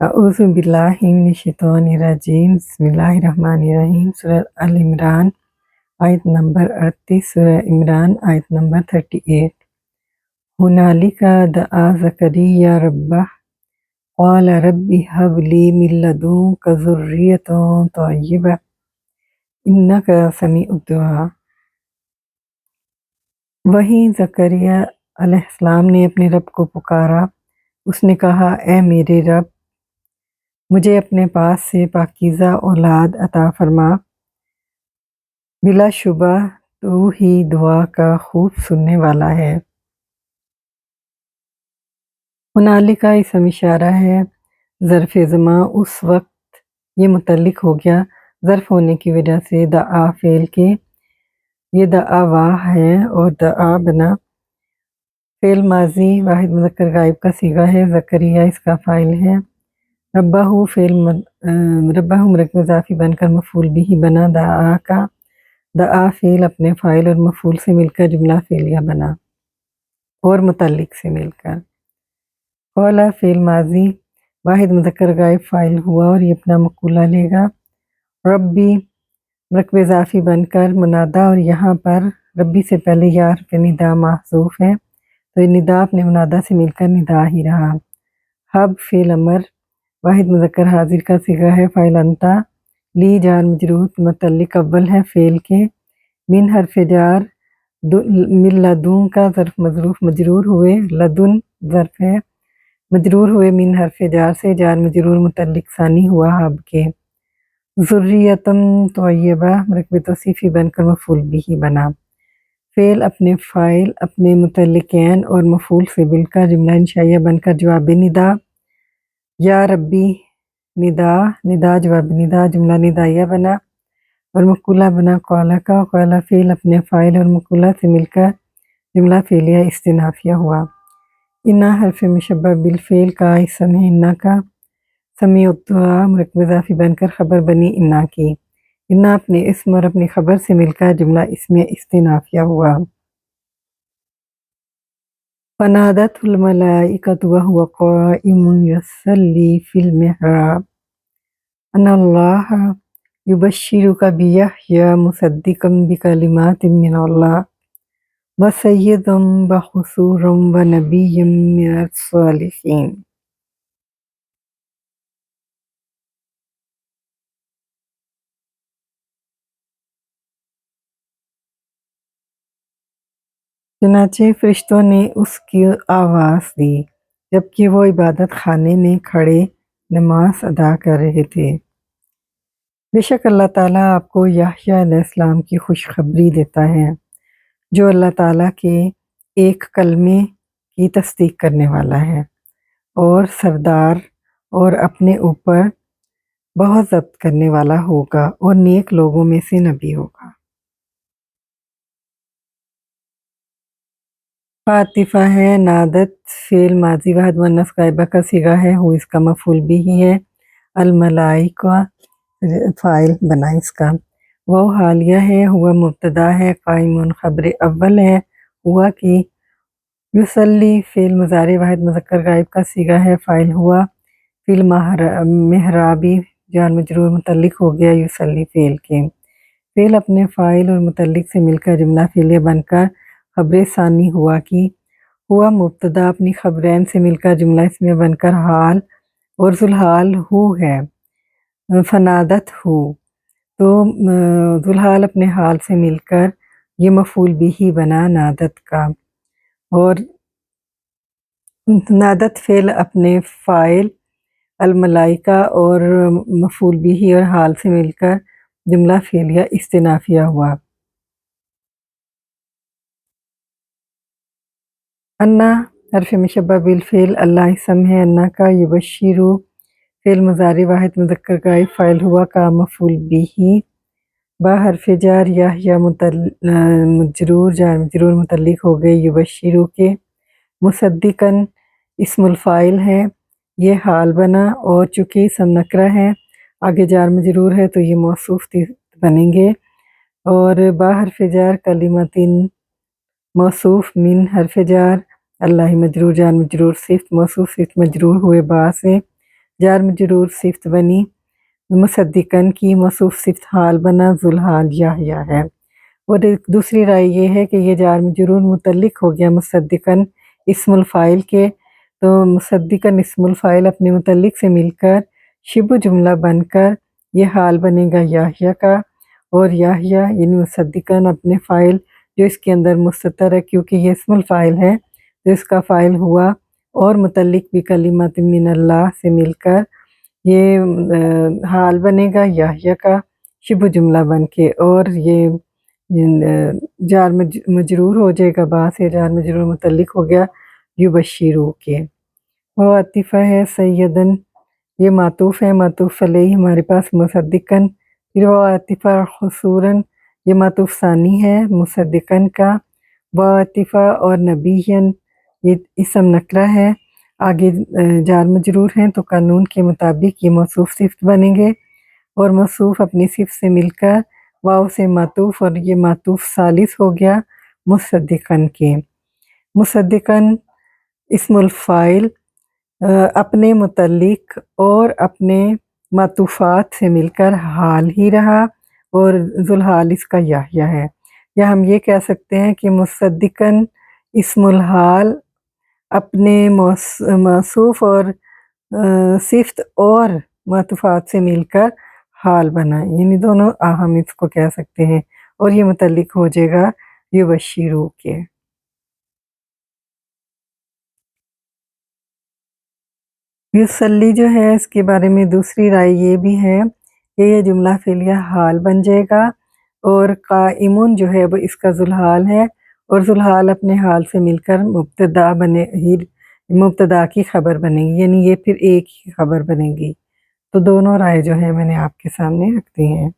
अऊज़ु बिल्लाहि मिनश्शैतानिर्रजीम बिस्मिल्लाहिर्रहमानिर्रहीम सूरह अल इमरान आयत नंबर 38 सूरह इमरान आयत नंबर 38 हुनालिका दआ ज़करिया रब्बह क़ाल रब्बि हब ली मिन लदुनका ज़ुर्रिय्यतन तय्यिबah इन्नका समीउद दुआ। वहीं ज़करिया अलैहिस्सलाम ने अपने रब को पुकारा। उसने कहा, ए मेरे रब, मुझे अपने पास से पाकीज़ा औलाद अता फरमा। बिलाशुबा तू ही दुआ का खूब सुनने वाला है। हुनालिका इसम इशारा है, ज़र्फ़ ज़मा उस वक्त ये मुतल्लिक हो गया ज़र्फ़ होने की वजह से दआ फ़ेल के। ये दआ वाह है और दआ बना फ़ेल माज़ी वाहिद मुज़क्कर गायब का सीगा है। ज़करिया इसका फ़ाइल है। रब्बाहू रब्बाहू मुरक्किब इज़ाफ़ी बनकर मफ़ूल बिही बना। दआ का दआ फ़ेल अपने फ़ाइल और मफ़ूल से मिलकर जुमला फ़ेलिया बना और मुतल्लिक से मिलकर। क़ौला फ़ेल माज़ी वाहिद मुज़क्कर गायब फ़ाइल हुआ और ये अपना मक़ूला लेगा। रब्बी मुरक्किब इज़ाफ़ी बनकर मुनादा और यहाँ पर रब्बी से पहले या हर्फ़ निदा महज़ूफ़ है तो ये निदा अपने मुनादा से मिलकर निदा ही रहा। हब फ़ेल अमर वाहिद मुज़क्कर हाज़िर का सिगा है। फ़ाइल अंता ली जार मजरूर मुतल्लिक अव्वल है फ़ेल के। मिन हर्फ़ जार मिन लदुन का ज़र्फ़ मज़रूफ़ मजरूर हुए। लदुन ज़र्फ़ है मजरूर हुए मिन हर्फ़ जार से। जार मजरूर मुतल्लिक सानी हुआ हब के। ज़ुर्रियतन तय्यबा मुरक्किब तौसीफ़ी बनकर मफ़ूल बिही बना। फ़ेल अपने फ़ाइल अपने मुतल्लिक़ैन और मफ़ूल से मिलकर जुमला इंशाइया बनकर जवाब निदा। या रब्बी निदा निदा जवाब निदा जुमला निदाइया बना और मक़ूला बना क़ौला का। क़ौला फ़ेल अपने फ़ाइल और मक़ूला से मिलकर जुमला फ़ेलिया इस्तिनाफ़िया हुआ। इन्ना हर्फ़ मुशब्बह बिल फ़ेल का इसम है इन्ना का। समीउद दुआ मुरक्किब इज़ाफ़ी बनकर ख़बर बनी इन्ना की। इन्ना अपने इस्म और अपनी ख़बर से मिलकर जुमला इस्मिया इस्तिनाफ़िया हुआ। फ़नादतहुल मलाइकतु वहुव क़ाइमुन युसल्ली फ़िल मिहराब अन्नल्लाहा युबश्शिरुका बियहया मुसद्दिक़न बिकलिमातिन मिनल्लाह व सय्यिदन व हसूरन व नबिय्यन मिनस सालिहीन। चुनांचे फ़रिश्तों ने उसकी आवाज़ दी जबकि वो इबादत खाने में खड़े नमाज अदा कर रहे थे। बेशक अल्लाह ताला आपको याह्या अलैहिस्सलाम की खुशखबरी देता है जो अल्लाह ताला के एक कलमे की तस्दीक करने वाला है और सरदार और अपने ऊपर बहुत ज़ब्त करने वाला होगा और नेक लोगों में से नबी होगा। फातिफा है। नादत फ़ेल माज़ी वाहिद मुअन्नस गायबा का सिगा है। हु इसका मफ़ूल बिही है। अल मलाइका फ़ाइल बना इसका। वो हालिया है। हुआ मुब्तदा है। क़ाइमुन ख़बर अव्वल है। हुआ की युसल्ली फ़ेल मुज़ारे वाहिद मुज़क्कर गायब का सिगा है। फ़ाइल हुआ। फ़िल मिहराबी जार मजरूर मुतल्लिक हो गया युसल्ली फ़ेल के। फ़ेल अपने फ़ाइल और मुतल्लिक से मिलकर जुमला फ़ेलिया बनकर ख़बर सानी हुआ की। हुआ मुब्तदा अपनी ख़बरैन से मिलकर जुमला इसमिया बनकर हाल और ज़ुलहाल हु है। फ़नादत हु तो ज़ुलहाल अपने हाल से मिलकर ये मफ़ूल बिही बना नादत का और नादत फ़ेल अपने फ़ाइल अल मलाइका और मफ़ूल बिही और हाल से मिलकर जुमला फ़ेलिया इस्तिनाफ़िया हुआ। अन्ना हर्फ़ मुशब्बह बिल फ़ेल अल्लाह इसम है अन्ना का। युबश्शिरु फ़ेल मुज़ारी वाहिद मुज़क्कर गायब फ़ाइल हुआ का मफ़ूल बिही। बा हर्फ़ जार या मजरूर जार मजरूर मुतल्लिक हो गए युबश्शिरु के। मुसद्दिक़न इस्मुल फ़ाइल है ये हाल बना और चूँकि इसम नकरा है आगे जार मजरूर है तो ये मौसूफ़ बनेंगे और बा हर्फ़ जार कलिमतिन मौसूफ़ मिन हर्फ़ जार अल्लाह मजरूर जार मजरूर सिफ़्त मौसूफ़ सिफ़्त मजरूर हुए बा से। جار مجرور صفت بنی مصدقن کی، موصوف صفت حال بنا ذوالحال یحییٰ ہے۔ اور ایک دوسری رائے یہ ہے کہ یہ جار مجرور متعلق ہو گیا مصدقن اسم الفاعل کے، تو مصدقن اسم الفاعل اپنے متعلق سے مل کر شبہ جملہ بن کر یہ حال بنے گا یحییٰ کا، اور یحییٰ یعنی مصدقن اپنے فاعل جو اس کے اندر مستتر ہے کیونکہ یہ اسم الفاعل ہے تو اس کا فاعل ہوا، اور متعلق بھی کلمات من اللہ سے مل کر یہ حال بنے گا یحییٰ کا شبہ جملہ بن کے، اور یہ جار مجرور ہو جائے گا، با سے جار مجرور متعلق ہو گیا یبشرو کے۔ وہ عطیفہ ہے سیدن، یہ معطوف ہے، معطوف علیہ ہمارے پاس مصدقن، پھر وہ عطیفہ خصوراً، یہ معطوف ثانی ہے مصدقن کا، وہ عطیفہ اور نبیًا یہ اسم نکرہ ہے، آگے جار مجرور ہیں تو قانون کے مطابق یہ موصوف صفت بنیں گے، اور موصوف اپنی صفت سے مل کر واو سے معطوف، اور یہ معطوف ثالث ہو گیا مصدقن کے۔ مصدقن اسم الفاعل اپنے متعلق اور اپنے معطوفات سے مل کر حال ہی رہا، اور ذوالحال اس کا یحییٰ ہے، یا ہم یہ کہہ سکتے ہیں کہ مصدقن اسم الحال اپنے موصوف اور صفت اور معطوفات سے مل کر حال بنا، یعنی دونوں ہم اس کو کہہ سکتے ہیں، اور یہ متعلق ہو جائے گا یبشرو کے۔ یصلی جو ہے اس کے بارے میں دوسری رائے یہ بھی ہے کہ یہ جملہ فعلیہ حال بن جائے گا، اور قائمون جو ہے وہ اس کا ذوالحال ہے، اور ذوالحال اپنے حال سے مل کر مبتدا کی خبر بنے گی، یعنی یہ پھر ایک ہی خبر بنے گی۔ تو دونوں رائے جو ہے میں نے آپ کے سامنے رکھ دی ہیں۔